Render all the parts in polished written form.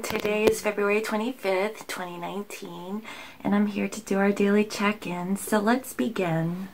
Today is February 25th, 2019, and I'm here to do our daily check-in. So let's begin.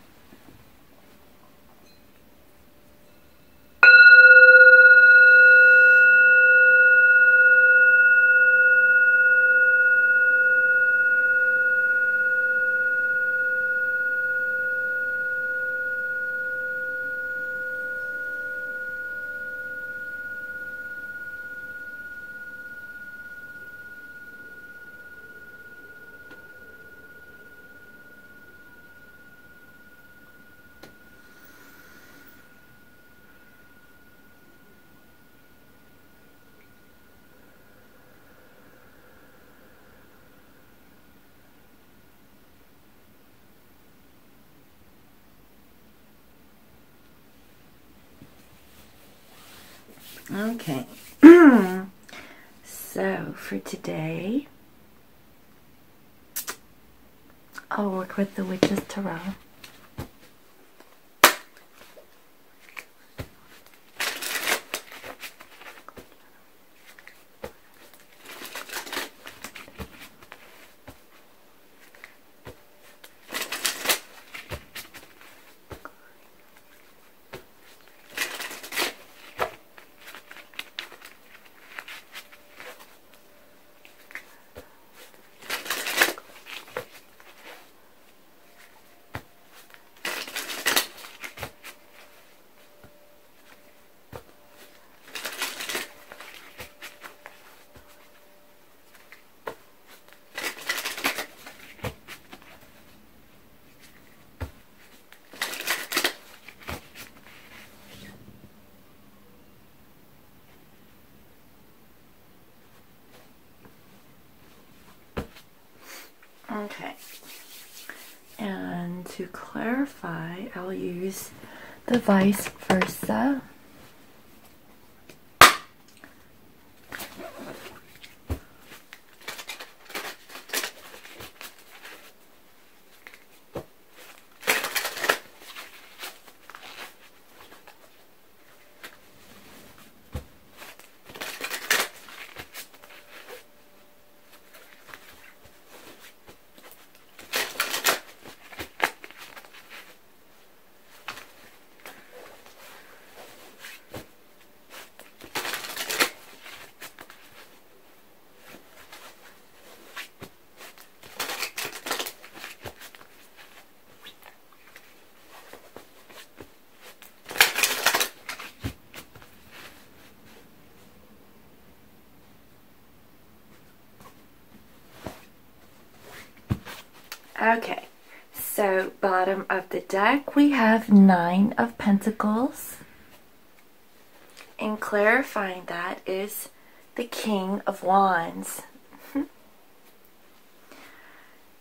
Okay, so for today, I'll work with the Witch's Tarot. Okay, and to clarify, I'll use the vice versa. Okay, so bottom of the deck we have 9 of Pentacles, and clarifying that is the King of Wands.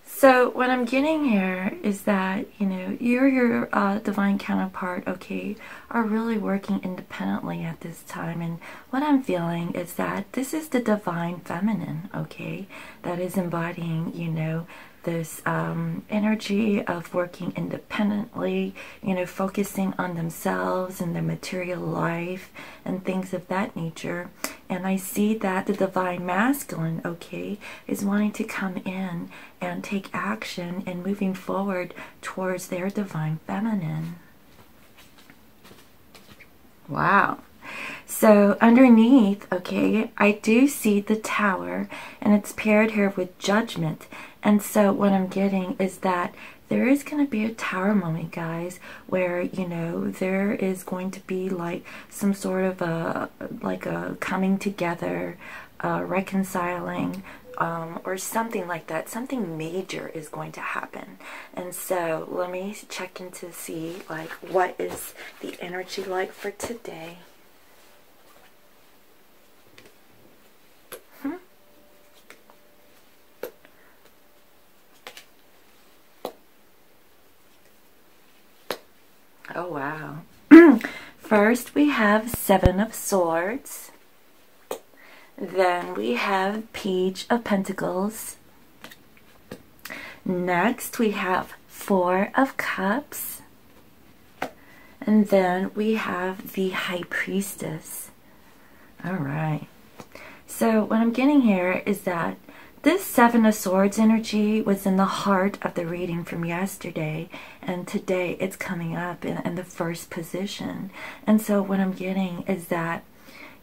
So what I'm getting here is that, you know, your divine counterpart, okay, are really working independently at this time. And what I'm feeling is that this is the divine feminine, okay, that is embodying, you know, this energy of working independently, you know, focusing on themselves and their material life and things of that nature. And I see that the divine masculine, okay, is wanting to come in and take action and moving forward towards their divine feminine. Wow. So underneath, okay, I do see the Tower, and it's paired here with Judgment. And so what I'm getting is that there is going to be a Tower moment, guys, where, you know, there is going to be like some sort of a coming together, reconciling, or something like that. Something major is going to happen. And so let me check in to see like what is the energy like for today. Oh, wow. First, we have 7 of Swords. Then we have Page of Pentacles. Next, we have 4 of Cups. And then we have the High Priestess. All right. So what I'm getting here is that this Seven of Swords energy was in the heart of the reading from yesterday, and today it's coming up in the first position. And so what I'm getting is that,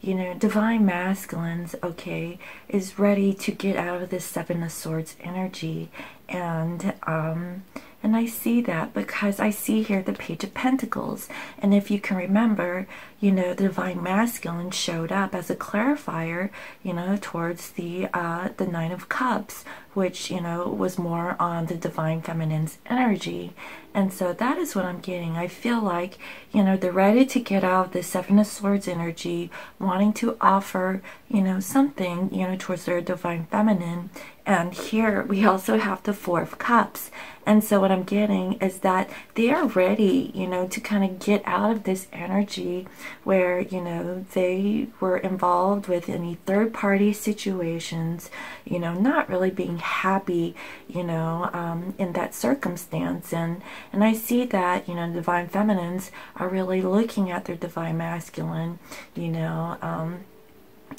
you know, divine masculines, okay, is ready to get out of this Seven of Swords energy. And I see that because I see here the Page of Pentacles. And if you can remember, you know, the divine masculine showed up as a clarifier, you know, towards the Nine of Cups, which, you know, was more on the divine feminine's energy. And so that is what I'm getting. I feel like, you know, they're ready to get out of the Seven of Swords energy, wanting to offer, you know, something, you know, towards their divine feminine. And here we also have the Four of Cups. And so what I'm getting is that they are ready, you know, to kind of get out of this energy where, you know, they were involved with any third-party situations, you know, not really being happy, you know, in that circumstance. And I see that, you know, divine feminines are really looking at their divine masculine, you know,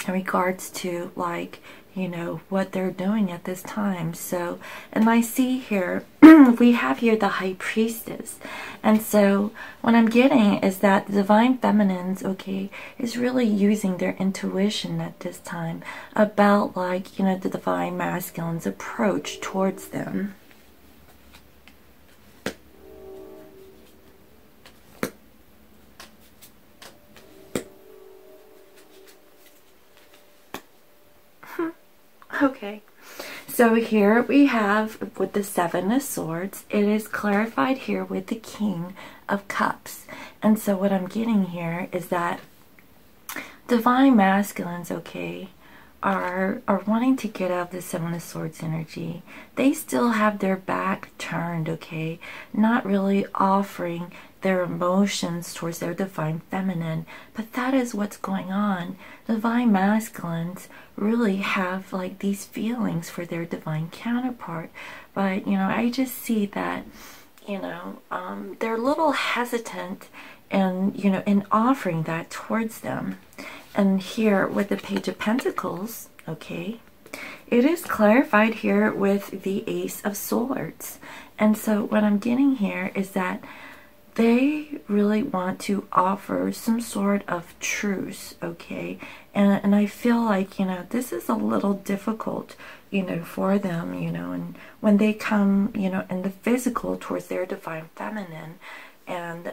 in regards to, like, you know, what they're doing at this time. So, and I see here, we have here the High Priestess. And so what I'm getting is that the divine feminines, okay, is really using their intuition at this time about, like, you know, the divine masculine's approach towards them. Okay, so here we have with the Seven of Swords, it is clarified here with the King of Cups. And so what I'm getting here is that divine masculines, okay, are wanting to get out of the Seven of Swords energy. They still have their back turned, okay, not really offering their emotions towards their divine feminine, but that is what's going on. Divine masculines really have, like, these feelings for their divine counterpart, but, you know, I just see that, you know, they're a little hesitant in, you know, in offering that towards them. And here with the Page of Pentacles, okay, it is clarified here with the Ace of Swords. And so what I'm getting here is that they really want to offer some sort of truce, okay? And I feel like, you know, this is a little difficult, you know, for them, you know, and when they come, you know, in the physical towards their divine feminine. And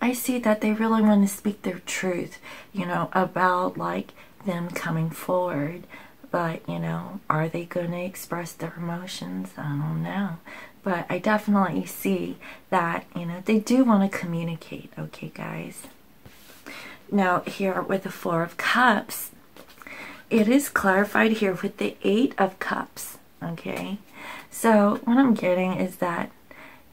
I see that they really want to speak their truth, you know, about, like, them coming forward. But, you know, are they going to express their emotions? I don't know. But I definitely see that, you know, they do want to communicate, okay, guys? Now, here with the Four of Cups, it is clarified here with the Eight of Cups, okay? So what I'm getting is that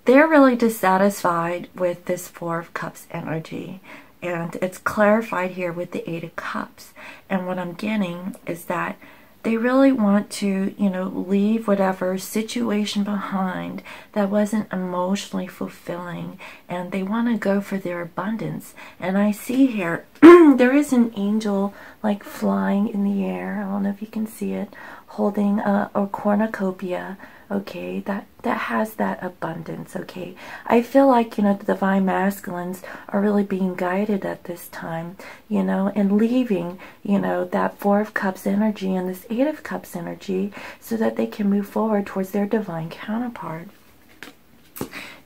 they're really dissatisfied with this Four of Cups energy. And it's clarified here with the Eight of Cups. And what I'm getting is that they really want to, you know, leave whatever situation behind that wasn't emotionally fulfilling, and they want to go for their abundance. And I see here there is an angel, like, flying in the air. I don't know if you can see it, holding a cornucopia, okay, that has that abundance, okay? I feel like, you know, the divine masculines are really being guided at this time, you know, and leaving, you know, that Four of Cups energy and this Eight of Cups energy so that they can move forward towards their divine counterpart.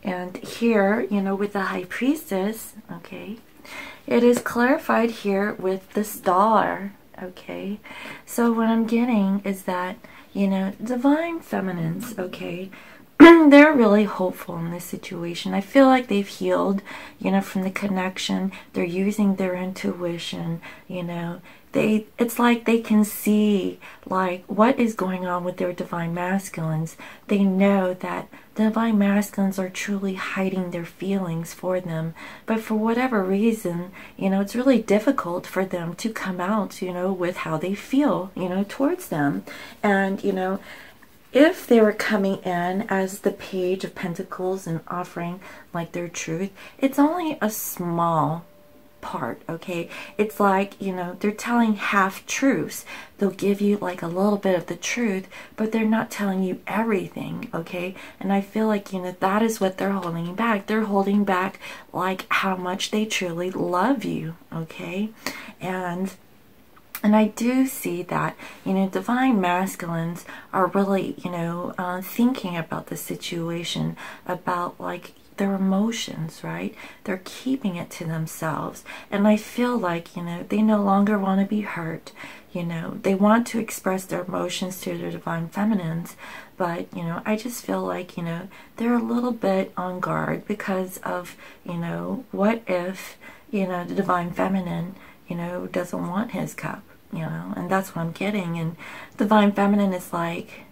And here, you know, with the High Priestess, okay, it is clarified here with the Star, okay? So what I'm getting is that, you know, divine feminines, okay, they're really hopeful in this situation. I feel like they've healed, you know, from the connection. They're using their intuition, you know. It's like they can see, like, what is going on with their divine masculines. They know that the divine masculines are truly hiding their feelings for them. But for whatever reason, you know, it's really difficult for them to come out, you know, with how they feel, you know, towards them. And, you know, if they were coming in as the Page of Pentacles and offering, like, their truth, it's only a small part, okay? It's like, you know, they're telling half truths. They'll give you like a little bit of the truth, but they're not telling you everything, okay? And I feel like, you know, that is what they're holding back. They're holding back like how much they truly love you, okay? And I do see that, you know, divine masculines are really, you know, thinking about the situation, about like their emotions, right? They're keeping it to themselves. And I feel like, you know, they no longer want to be hurt. You know, they want to express their emotions to their divine feminines. But, you know, I just feel like, you know, they're a little bit on guard because of, you know, what if, you know, the divine feminine, you know, doesn't want his cup, you know, and that's what I'm getting. And divine feminine is like,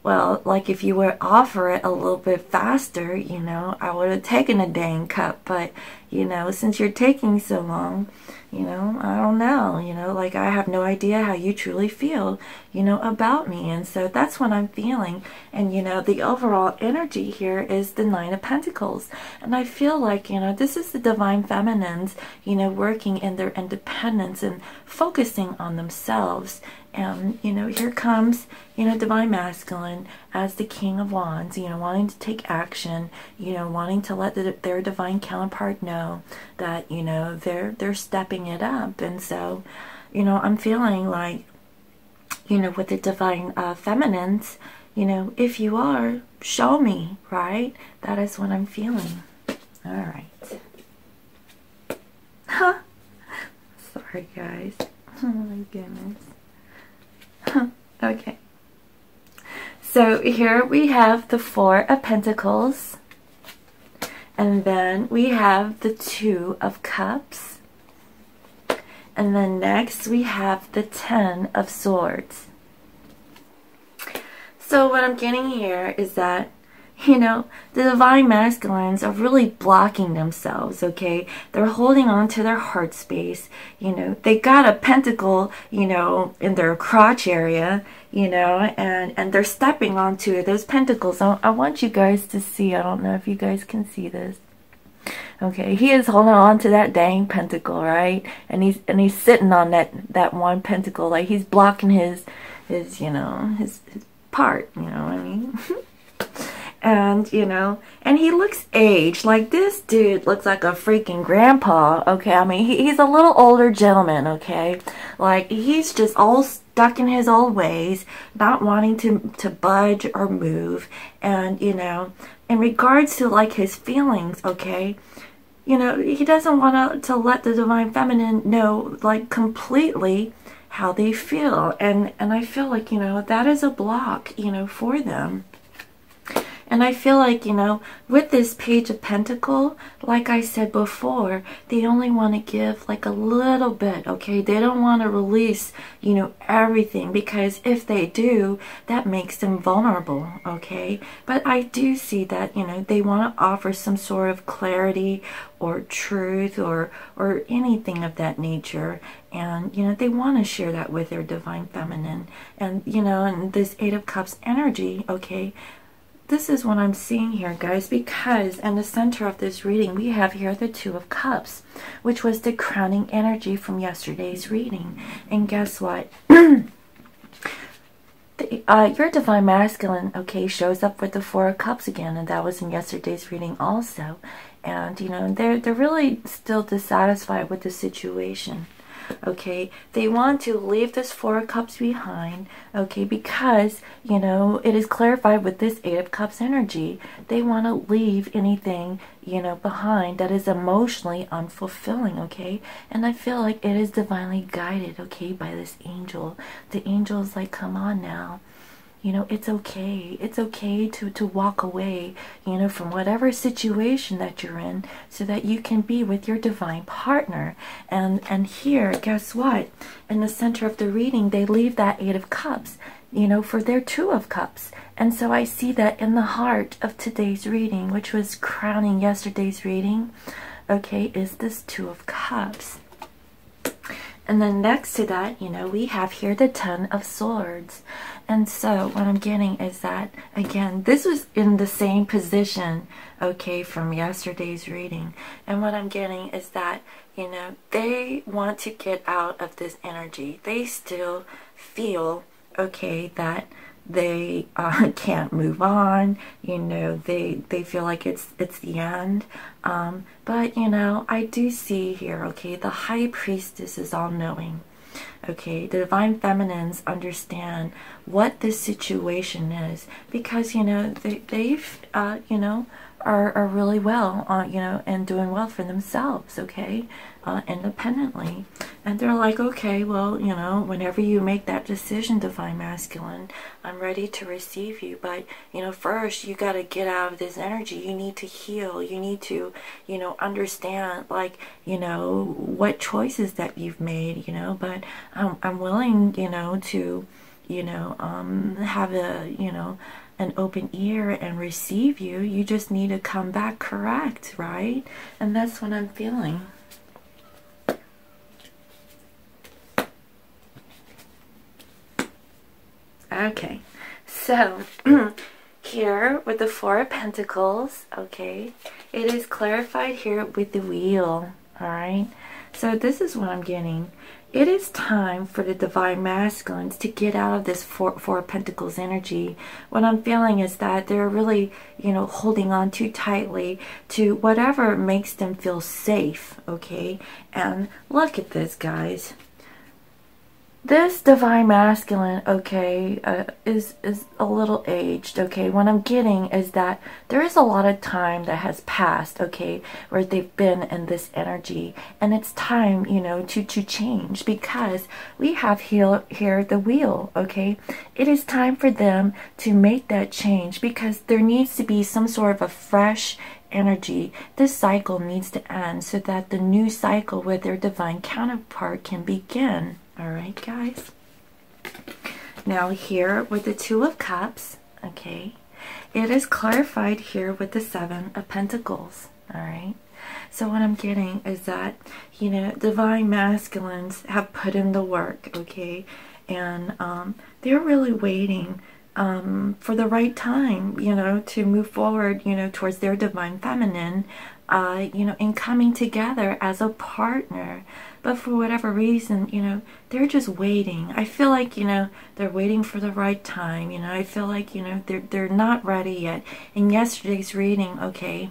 well, like if you would offer it a little bit faster, you know, I would have taken a dang cup. But, you know, since you're taking so long, you know, I don't know, you know, like I have no idea how you truly feel, you know, about me. And so that's what I'm feeling. And, you know, the overall energy here is the Nine of Pentacles. And I feel like, you know, this is the divine feminines, you know, working in their independence and focusing on themselves. And, you know, here comes, you know, divine masculine as the King of Wands, you know, wanting to take action, you know, wanting to let their divine counterpart know that, you know, they're stepping it up. And so, you know, I'm feeling like, you know, with the divine feminines, you know, if you are, show me, right? That is what I'm feeling. All right. Huh. Sorry, guys. Oh my goodness. Okay, so here we have the Four of Pentacles, and then we have the Two of Cups, and then next we have the Ten of Swords. So what I'm getting here is that, you know, the divine masculines are really blocking themselves, okay? They're holding on to their heart space. You know, they got a pentacle, you know, in their crotch area, you know, and they're stepping onto those pentacles. I want you guys to see. I don't know if you guys can see this. Okay, he is holding on to that dang pentacle, right? And he's sitting on that one pentacle, like he's blocking his you know, his part, you know what I mean? And, you know, and he looks aged. Like, this dude looks like a freaking grandpa, okay? I mean, he's a little older gentleman, okay? Like, he's just all stuck in his old ways, not wanting to budge or move. And, you know, in regards to, like, his feelings, okay, you know, he doesn't want to let the divine feminine know, like, completely how they feel. And I feel like, you know, that is a block, you know, for them. And I feel like, you know, with this Page of Pentacle, like I said before, they only want to give like a little bit, okay? They don't want to release, you know, everything, because if they do, that makes them vulnerable, okay? But I do see that, you know, they want to offer some sort of clarity or truth or anything of that nature. And, you know, they want to share that with their divine feminine. And, you know, and this Eight of Cups energy, okay, this is what I'm seeing here, guys, because in the center of this reading, we have here the Two of Cups, which was the crowning energy from yesterday's reading. And guess what? Your divine masculine, okay, shows up with the Four of Cups again, and that was in yesterday's reading also. And, you know, they're really still dissatisfied with the situation. Okay, they want to leave this Four of Cups behind, okay, because, you know, it is clarified with this Eight of Cups energy. They want to leave anything, you know, behind that is emotionally unfulfilling, okay? And I feel like it is divinely guided, okay, by this angel. The angel is like, come on now. You know, it's okay. It's okay to walk away, you know, from whatever situation that you're in, so that you can be with your divine partner. And here, guess what? In the center of the reading, they leave that Eight of Cups, you know, for their Two of Cups. And so I see that in the heart of today's reading, which was crowning yesterday's reading, okay, is this Two of Cups. And then next to that, you know, we have here the Ten of Swords. And so what I'm getting is that, again, this was in the same position, okay, from yesterday's reading. And what I'm getting is that, you know, they want to get out of this energy. They still feel, okay, that they can't move on. You know, they feel like it's the end. But, you know, I do see here, okay, the High Priestess is all-knowing. Okay, the Divine Feminines understand what this situation is because, you know, they've, you know, are really well, you know, and doing well for themselves, okay, independently. And they're like, okay, well, you know, whenever you make that decision, Divine Masculine, I'm ready to receive you. But, you know, first you got to get out of this energy. You need to heal. You need to, you know, understand, like, you know, what choices that you've made, you know. But I'm willing, you know, to, you know, have a, you know, an open ear and receive you. You just need to come back correct, right? And that's what I'm feeling. Okay, so here with the Four of Pentacles, okay, it is clarified here with the Wheel, all right? So this is what I'm getting. It is time for the Divine Masculines to get out of this Four of Pentacles energy. What I'm feeling is that they're really, you know, holding on too tightly to whatever makes them feel safe, okay? And look at this, guys. This Divine Masculine, okay, is a little aged, okay? What I'm getting is that there is a lot of time that has passed, okay, where they've been in this energy. And it's time, you know, to change because we have here the Wheel, okay? It is time for them to make that change because there needs to be some sort of a fresh energy. This cycle needs to end so that the new cycle with their divine counterpart can begin. All right, guys. Now here with the Two of Cups, okay, it is clarified here with the Seven of Pentacles. All right. So what I'm getting is that, you know, Divine Masculines have put in the work, okay, and they're really waiting for the right time, you know, to move forward, you know, towards their Divine Feminine, you know, in coming together as a partner. But for whatever reason, you know, they're just waiting. I feel like, you know, they're waiting for the right time. You know, I feel like, you know, they're not ready yet. In yesterday's reading, okay,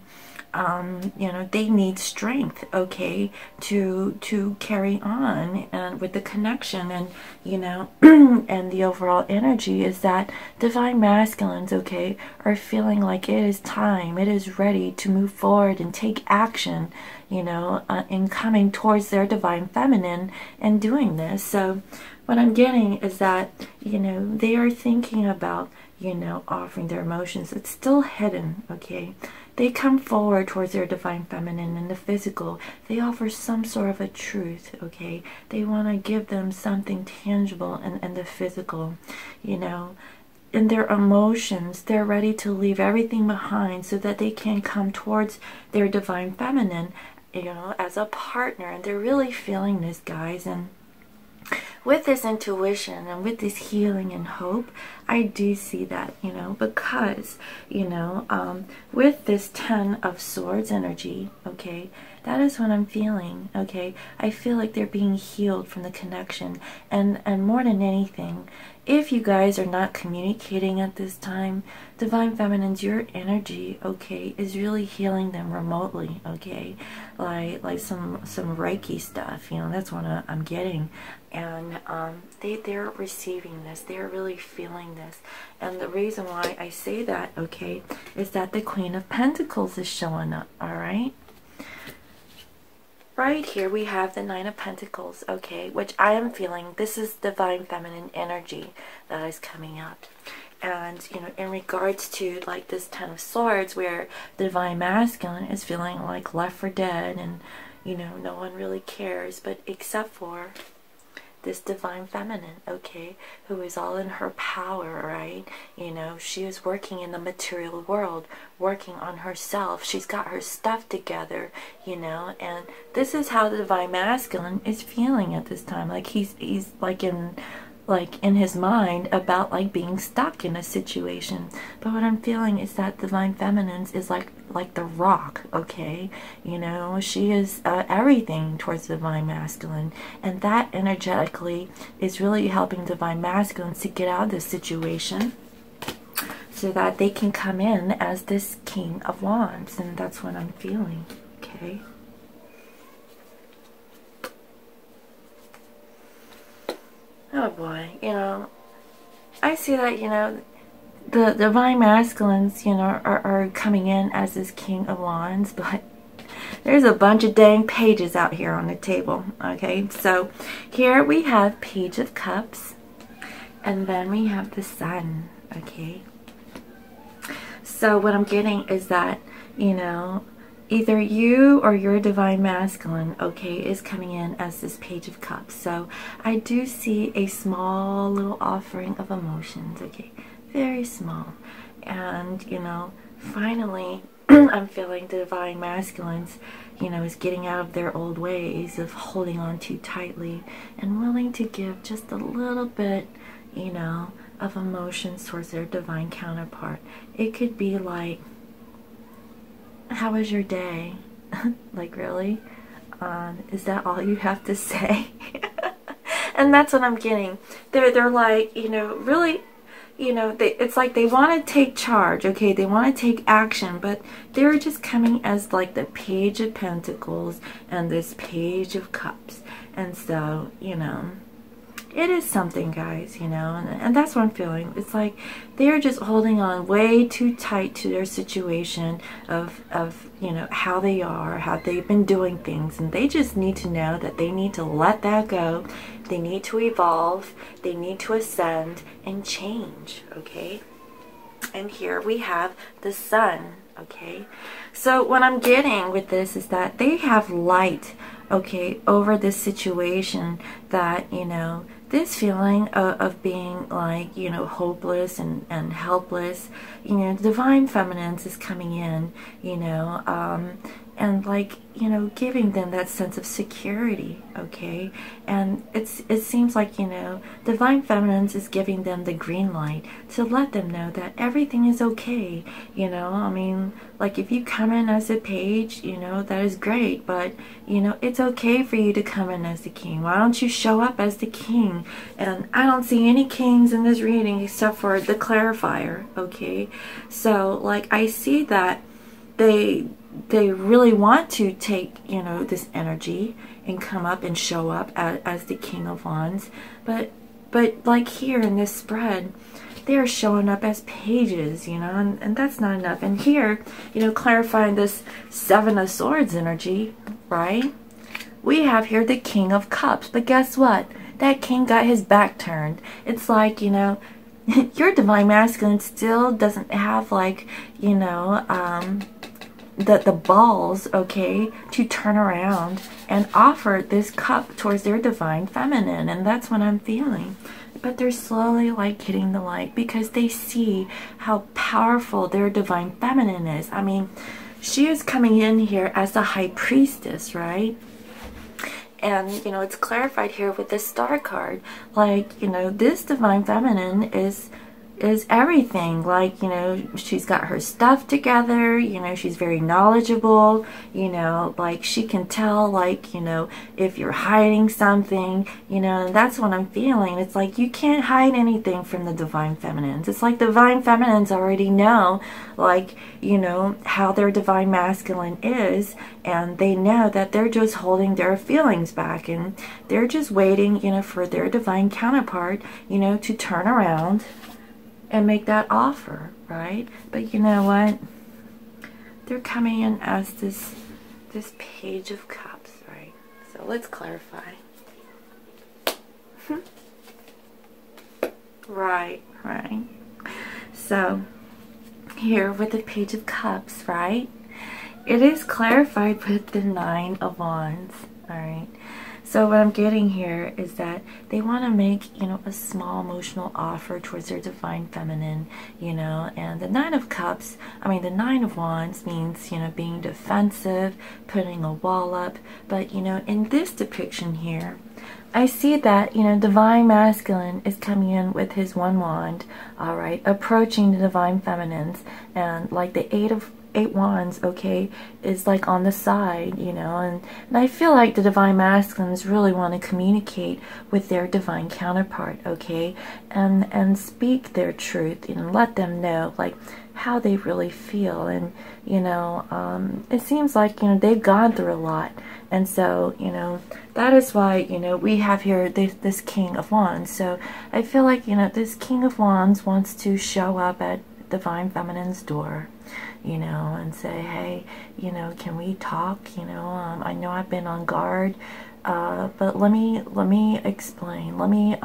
you know, they need strength, okay, to carry on and with the connection, and, you know, and the overall energy is that Divine Masculines, okay, are feeling like it is time, it is ready to move forward and take action, you know, in coming towards their Divine Feminine and doing this. So what I'm getting is that, you know, they are thinking about, you know, offering their emotions. It's still hidden, okay? They come forward towards their Divine Feminine in the physical. They offer some sort of a truth, okay? They want to give them something tangible in the physical, you know. In their emotions, they're ready to leave everything behind so that they can come towards their Divine Feminine, you know, as a partner. And they're really feeling this, guys. And with this intuition and with this healing and hope, I do see that, you know, because, you know, with this Ten of Swords energy, okay, that is what I'm feeling, okay? I feel like they're being healed from the connection. And more than anything, if you guys are not communicating at this time, Divine Feminines, your energy, okay, is really healing them remotely, okay? Like some Reiki stuff, you know, that's what I'm getting. And they're receiving this. They're really feeling this. And the reason why I say that, okay, is that the Queen of Pentacles is showing up, all right? Right here we have the Nine of Pentacles, okay, which I am feeling this is Divine Feminine energy that is coming up. And, you know, in regards to like this Ten of Swords, where Divine Masculine is feeling like left for dead and, you know, no one really cares, but except for this Divine Feminine, okay, who is all in her power, right? You know, she is working in the material world, working on herself. She's got her stuff together, you know, and this is how the Divine Masculine is feeling at this time. Like he's like in like in his mind about like being stuck in a situation. But what I'm feeling is that divine feminine is like the rock, okay? You know, she is everything towards divine masculine, and that energetically is really helping divine masculine to get out of this situation so that they can come in as this King of Wands. And that's what I'm feeling, okay? Oh boy, you know, I see that, you know, the divine masculines, you know, are coming in as this King of Wands, but there's a bunch of dang pages out here on the table, okay? So here we have Page of Cups, and then we have the Sun, okay? So what I'm getting is that, you know, either you or your divine masculine, okay, is coming in as this Page of Cups. So I do see a small little offering of emotions, okay, very small. And, you know, finally, I'm feeling the divine masculines, you know, is getting out of their old ways of holding on too tightly and willing to give just a little bit, you know, of emotions towards their divine counterpart. It could be like, how was your day? Like, really? Is that all you have to say? And that's what I'm getting. They're like, you know, really, you know, it's like they want to take charge, okay? They want to take action, but they're just coming as like the Page of Pentacles and this Page of Cups. And so, you know, it is something, guys, you know, and that's what I'm feeling. It's like they're just holding on way too tight to their situation of you know, how they are, how they've been doing things, and they just need to know that they need to let that go. They need to evolve, they need to ascend and change, okay? And here we have the Sun, okay? So what I'm getting with this is that they have light, okay, over this situation, that, you know, this feeling of being like, you know, hopeless and helpless, you know, divine feminine is coming in, you know, and like, you know, giving them that sense of security, okay? And it seems like, you know, divine feminine is giving them the green light to let them know that everything is okay, you know? I mean, like, if you come in as a page, you know, that is great, but, you know, it's okay for you to come in as the king. Why don't you show up as the king? And I don't see any kings in this reading except for the clarifier, okay? So, like, I see that they really want to take, you know, this energy and come up and show up as the King of Wands, but like here in this spread, they're showing up as pages, you know, and that's not enough. And here, you know, clarifying this Seven of Swords energy, right? We have here the King of Cups, but guess what? That king got his back turned. It's like, you know, your divine masculine still doesn't have, like, you know, the balls, okay, to turn around and offer this cup towards their divine feminine. And that's what I'm feeling. But they're slowly like hitting the light because they see how powerful their divine feminine is. I mean, she is coming in here as the high priestess, right? And, you know, it's clarified here with the Star card. Like, you know, this divine feminine is everything. Like, you know, she's got her stuff together, you know, she's very knowledgeable, you know, like she can tell, like, you know, if you're hiding something, you know, and that's what I'm feeling. It's like you can't hide anything from the divine feminines. It's like divine feminines already know, like, you know, how their divine masculine is, and they know that they're just holding their feelings back, and they're just waiting, you know, for their divine counterpart, you know, to turn around and make that offer, right? But you know what? They're coming in as this Page of Cups, right? So let's clarify. Right. So here with the Page of Cups, right? It is clarified with the Nine of Wands, all right? So what I'm getting here is that they want to make, you know, a small emotional offer towards their divine feminine, you know. And the Nine of Cups, I mean, the Nine of Wands means, you know, being defensive, putting a wall up. But, you know, in this depiction here, I see that, you know, divine masculine is coming in with his one wand, all right, approaching the divine feminines, and like the eight wands, okay, is like on the side, you know, and I feel like the divine masculines really want to communicate with their divine counterpart, okay, and speak their truth, you know, let them know like how they really feel. And you know, it seems like, you know, they've gone through a lot, and so, you know, that is why, you know, we have here this King of Wands. So I feel like, you know, this King of Wands wants to show up at divine feminine's door, you know, and say, hey, you know, can we talk? You know, I know I've been on guard, but let me explain. Let me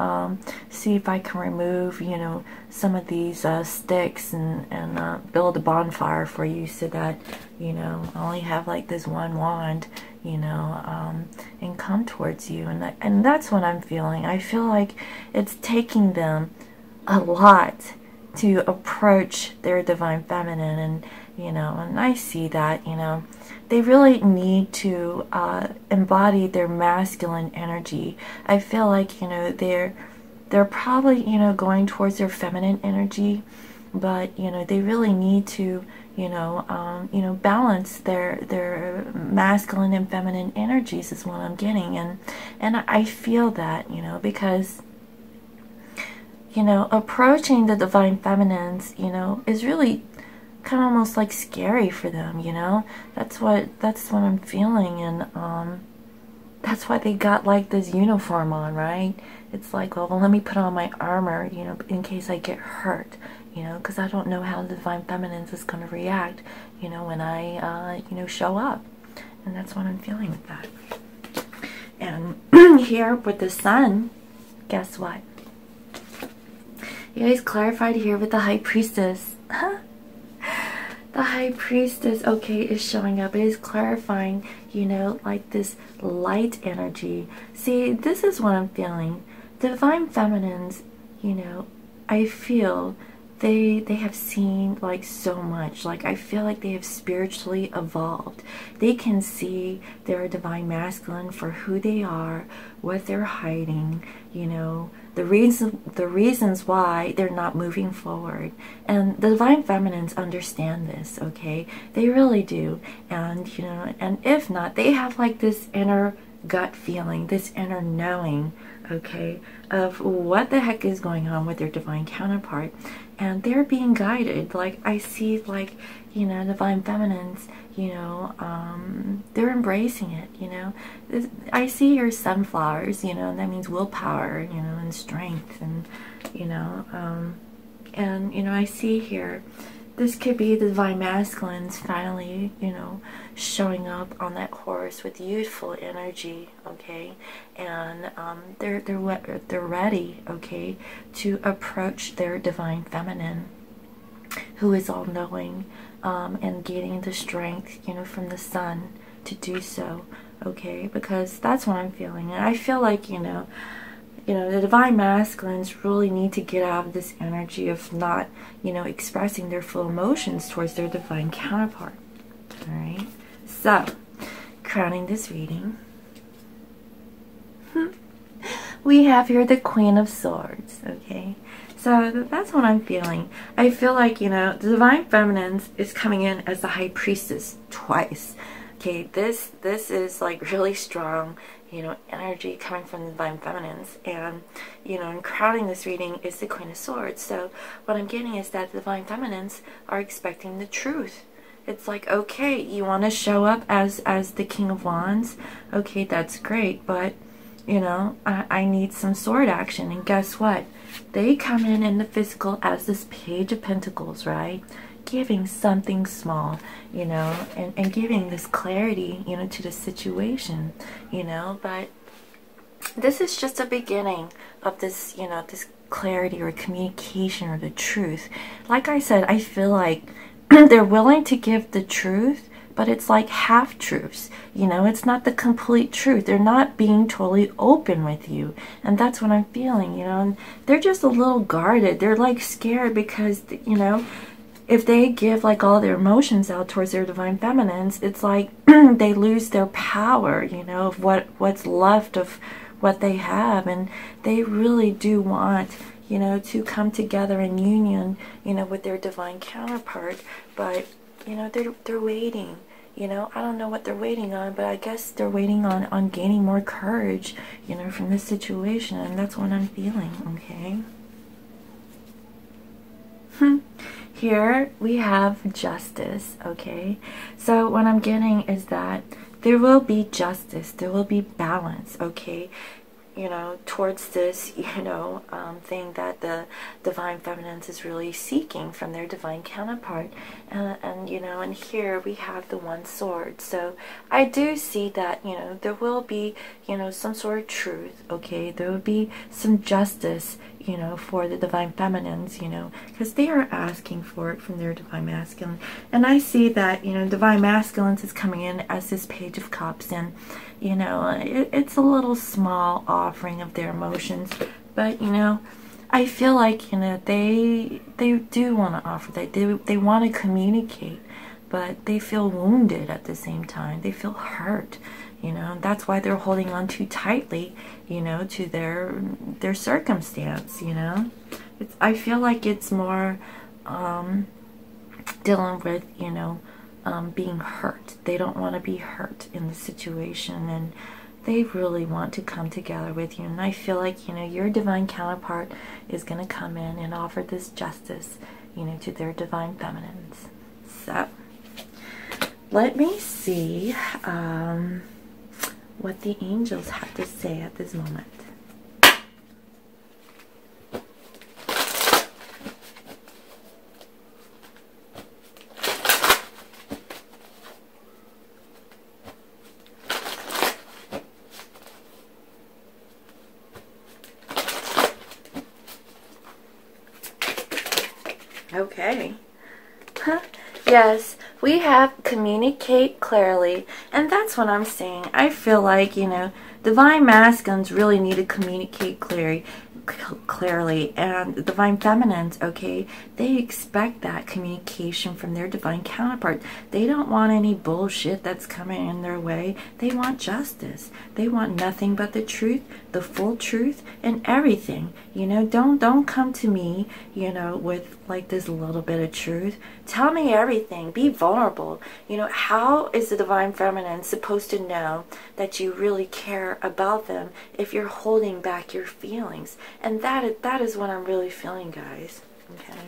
see if I can remove, you know, some of these sticks and build a bonfire for you, so that, you know, I only have like this one wand, you know, and come towards you. And that's what I'm feeling. I feel like it's taking them a lot to approach their divine feminine, and you know, and I see that, you know, they really need to embody their masculine energy. I feel like, you know, they're probably, you know, going towards their feminine energy, but you know, they really need to, you know, balance their masculine and feminine energies is what I'm getting. And I feel that, you know, because, you know, approaching the divine feminines, you know, is really kind of almost like scary for them, you know. That's what I'm feeling. And that's why they got like this uniform on, right? It's like, well, let me put on my armor, you know, in case I get hurt, you know, because I don't know how the divine feminines is going to react, you know, when I you know, show up. And that's what I'm feeling with that. And here with the Sun, guess what? You guys clarified here with the High Priestess. The High Priestess, okay, is showing up. It is clarifying, you know, like this light energy. See, this is what I'm feeling. Divine feminines, you know, I feel they have seen like so much. Like, I feel like they have spiritually evolved. They can see their divine masculine for who they are, what they're hiding, you know, the reasons why they're not moving forward. And the divine feminines understand this, okay? They really do. And you know, and if not, they have like this inner gut feeling, this inner knowing, okay, of what the heck is going on with their divine counterpart. And they're being guided. Like, I see, like, you know, divine feminines, you know, they're embracing it, you know. I see here sunflowers, you know, and that means willpower, you know, and strength, and you know, I see here, this could be the divine masculines finally, you know, showing up on that horse with youthful energy, okay, and they're ready, okay, to approach their divine feminine, who is all knowing, and getting the strength, you know, from the Sun to do so, okay, because that's what I'm feeling. And I feel like, you know, the divine masculines really need to get out of this energy of not, you know, expressing their full emotions towards their divine counterpart. All right, so crowning this reading, we have here the Queen of Swords, okay. So that's what I'm feeling. I feel like, you know, the divine feminines is coming in as the High Priestess twice. Okay, this is like really strong, you know, energy coming from the divine feminines. And, you know, and crowning this reading is the Queen of Swords. So what I'm getting is that the divine feminines are expecting the truth. It's like, okay, you want to show up as the King of Wands. Okay, that's great, but you know, I need some sword action. And guess what? They come in the physical as this Page of Pentacles, right? Giving something small, you know, and giving this clarity, you know, to the situation, you know. But this is just a beginning of this, you know, this clarity or communication or the truth. Like I said, I feel like they're willing to give the truth but it's like half truths. You know, it's not the complete truth. They're not being totally open with you. And that's what I'm feeling, you know. And they're just a little guarded. They're like scared because, you know, if they give like all their emotions out towards their divine feminines, it's like they lose their power, you know, of what's left of what they have. And they really do want, you know, to come together in union, you know, with their divine counterpart. But, you know, they're waiting. You know, I don't know what they're waiting on, but I guess they're waiting on gaining more courage, you know, from this situation. And that's what I'm feeling, okay? Here we have justice, okay? So what I'm getting is that there will be justice, there will be balance, okay? You know, towards this, you know, thing that the divine feminines is really seeking from their divine counterpart. And you know, and here we have the one sword. So I do see that, you know, there will be, you know, some sort of truth, okay? There will be some justice, you know, for the divine feminines, you know, because they are asking for it from their divine masculine. And I see that, you know, divine masculines is coming in as this Page of Cups, and you know, it's a little small offering of their emotions, but you know, I feel like, you know, they do want to offer that. They want to communicate, but they feel wounded at the same time. They feel hurt, you know, and that's why they're holding on too tightly, you know, to their circumstance, you know. I feel like it's more dealing with, you know, being hurt. They don't want to be hurt in the situation, and they really want to come together with you. And I feel like, you know, your divine counterpart is going to come in and offer this justice, you know, to their divine feminines. So let me see what the angels have to say at this moment. Okay. Yes, we have communicate clearly, and that's what I'm saying. I feel like, you know, divine masculines really need to communicate clearly, and divine feminines, okay, they expect that communication from their divine counterpart. They don't want any bullshit that's coming in their way. They want justice. They want nothing but the truth, the full truth, and everything. You know, don't come to me, you know, with like this little bit of truth. Tell me everything. Be vulnerable. You know, how is the divine feminine supposed to know that you really care about them if you're holding back your feelings? And that is what I'm really feeling, guys. Okay.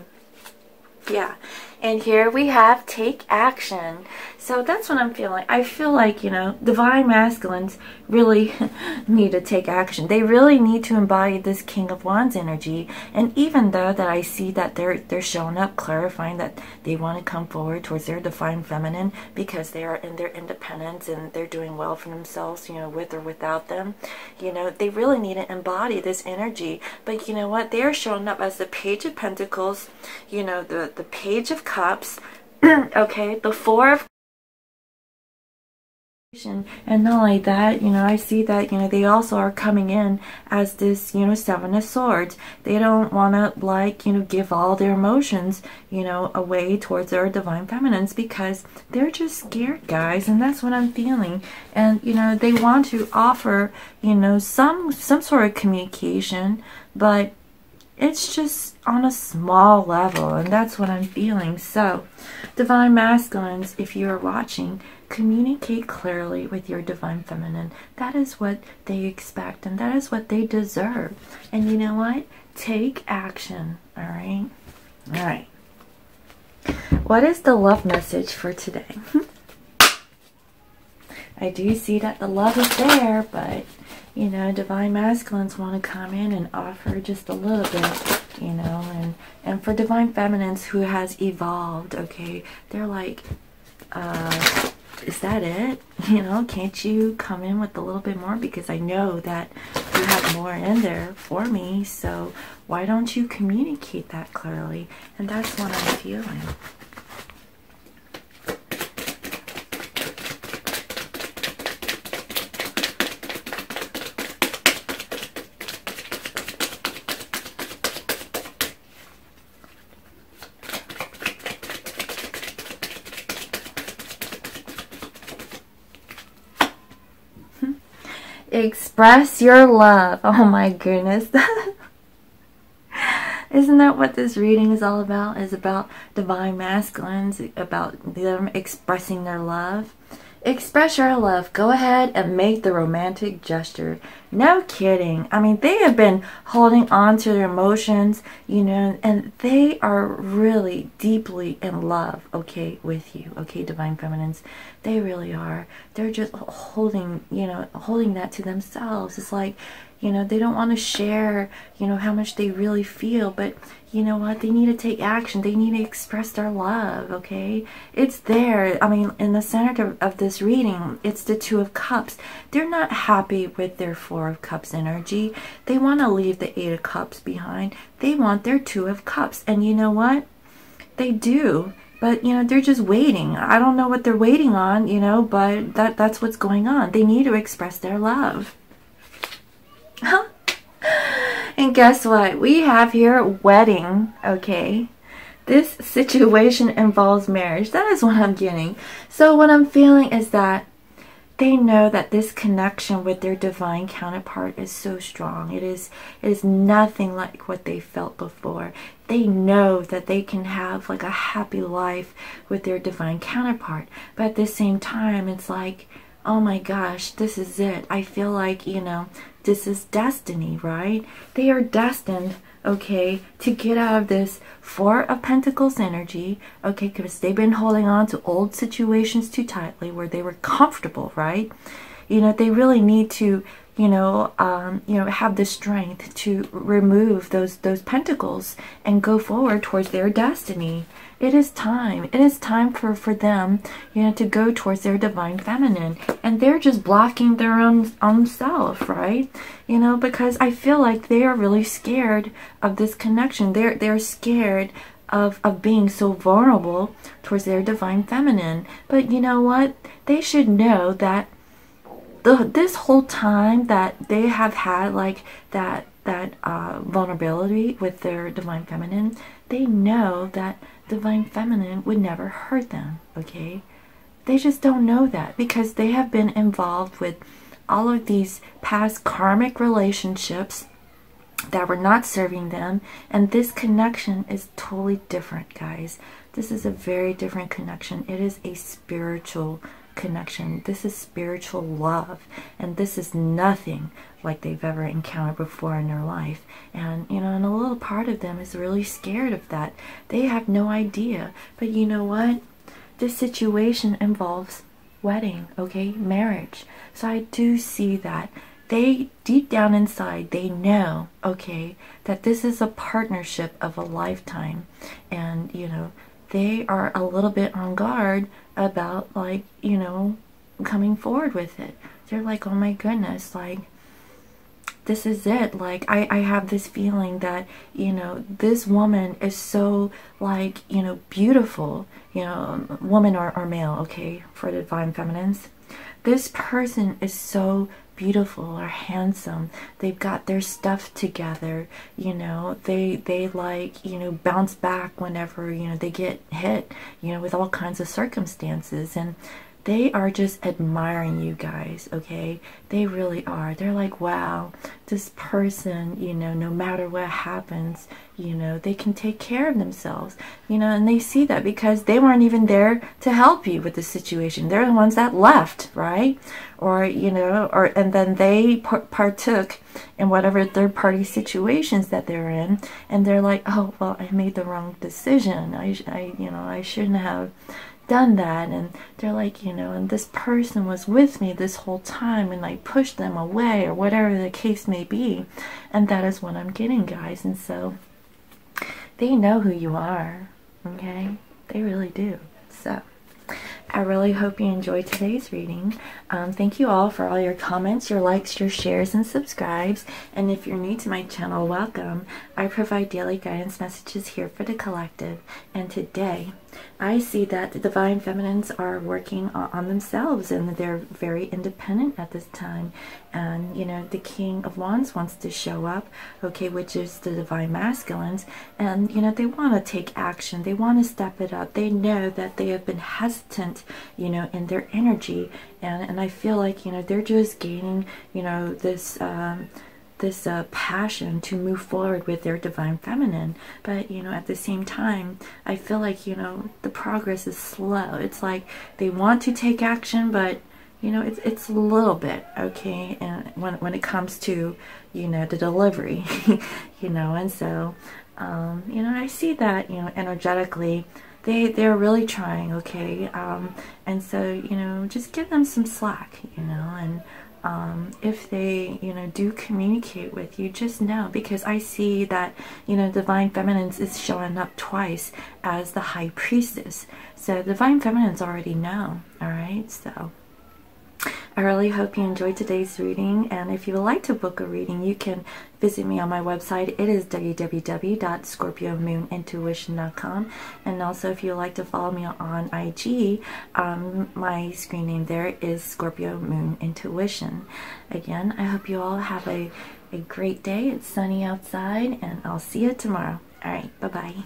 Yeah. And here we have take action. So that's what I'm feeling. I feel like, you know, divine masculines really need to take action. They really need to embody this King of Wands energy. And even though that I see that they're showing up, clarifying that they want to come forward towards their divine feminine because they are in their independence and they're doing well for themselves, you know, with or without them. You know, they really need to embody this energy. But you know what? They are showing up as the Page of Pentacles, you know, the Page of Cups, okay, the Four of, and not only that, you know, I see that, you know, they also are coming in as this, you know, Seven of Swords. They don't want to, like, you know, give all their emotions, you know, away towards their divine feminines because they're just scared, guys, and that's what I'm feeling. And, you know, they want to offer, you know, some sort of communication, but it's just on a small level, and that's what I'm feeling. So, divine masculines, if you are watching, communicate clearly with your divine feminine. That is what they expect, and that is what they deserve. And you know what? Take action, all right? All right. What is the love message for today? I do see that the love is there, but you know, divine masculines want to come in and offer just a little bit, you know, and for divine feminines who has evolved, okay, they're like, is that it? You know, can't you come in with a little bit more? Because I know that you have more in there for me, so why don't you communicate that clearly? And that's what I'm feeling. Express your love. Oh my goodness. Isn't that what this reading is all about? Is about divine masculines, about them expressing their love. Express your love. Go ahead and make the romantic gesture. No kidding. I mean, they have been holding on to their emotions, you know, and they are really deeply in love, okay, with you, okay, divine feminines. They really are. They're just holding, you know, holding that to themselves. It's like, you know, they don't want to share, you know, how much they really feel, but you know what? They need to take action. They need to express their love, okay? It's there. I mean, in the center of this reading, it's the Two of Cups. They're not happy with their Four of Cups energy. They want to leave the Eight of Cups behind. They want their Two of Cups. And you know what? They do. But, you know, they're just waiting. I don't know what they're waiting on, you know, but that's what's going on. They need to express their love. Huh? And guess what? We have here a wedding, okay? This situation involves marriage. That is what I'm getting. So what I'm feeling is that they know that this connection with their divine counterpart is so strong. It is nothing like what they felt before. They know that they can have like a happy life with their divine counterpart. But at the same time, it's like, oh my gosh, this is it. I feel like, you know, this is destiny, right? They are destined, okay, to get out of this Four of Pentacles energy, okay, because they've been holding on to old situations too tightly where they were comfortable, right? You know, they really need to, you know, have the strength to remove those pentacles and go forward towards their destiny. It is time. It is time for them, you know, to go towards their divine feminine. And they're just blocking their own self, right? You know, because I feel like they are really scared of this connection. They're scared of being so vulnerable towards their divine feminine. But you know what? They should know that this whole time that they have had like that vulnerability with their divine feminine, they know that divine feminine would never hurt them, okay? They just don't know that because they have been involved with all of these past karmic relationships that were not serving them, and this connection is totally different, guys. This is a very different connection. It is a spiritual connection. This is spiritual love, and this is nothing like they've ever encountered before in their life. And you know, and a little part of them is really scared of that. They have no idea. But you know what? This situation involves wedding, okay, marriage. So I do see that they deep down inside, they know, okay, that this is a partnership of a lifetime. And you know, they are a little bit on guard about, like, you know, coming forward with it. They're like, oh my goodness, like, this is it. Like, I have this feeling that, you know, this woman is so, like, you know, beautiful, you know, woman or male, okay, for the divine feminines. This person is so beautiful or handsome. They've got their stuff together, you know, they like, you know, bounce back whenever, you know, they get hit, you know, with all kinds of circumstances, and they are just admiring you guys, okay? They really are. They're like, wow, this person, you know, no matter what happens, you know, they can take care of themselves, you know, and they see that because they weren't even there to help you with the situation. They're the ones that left, right? Or, you know, and then they partook in whatever third-party situations that they're in, and they're like, oh, well, I made the wrong decision. You know, I shouldn't have done that. And they're like, you know, and this person was with me this whole time and I pushed them away, or whatever the case may be. And that is what I'm getting, guys. And so they know who you are, okay? They really do. So I really hope you enjoyed today's reading. Thank you all for all your comments, your likes, your shares, and subscribes. And if you're new to my channel, welcome. I provide daily guidance messages here for the collective. And today, I see that the divine feminines are working on themselves, and they're very independent at this time. And you know, the King of Wands wants to show up, okay, which is the divine masculines, and you know, they want to take action, they want to step it up. They know that they have been hesitant, you know, in their energy, and I feel like, you know, they're just gaining, you know, this passion to move forward with their divine feminine. But you know, at the same time, I feel like, you know, the progress is slow. It's like they want to take action, but you know, it's a little bit, okay, and when it comes to, you know, the delivery, you know. And so you know, I see that, you know, energetically they're really trying, okay. And so, you know, just give them some slack, you know. And if they, you know, do communicate with you, just know, because I see that, you know, divine feminines is showing up twice as the high priestess. So divine feminines already know. All right, so I really hope you enjoyed today's reading, and if you would like to book a reading, you can visit me on my website. It is www.scorpiomoonintuition.com, and also if you would like to follow me on IG, my screen name there is Scorpio Moon Intuition. Again, I hope you all have a great day. It's sunny outside, and I'll see you tomorrow. All right, bye-bye.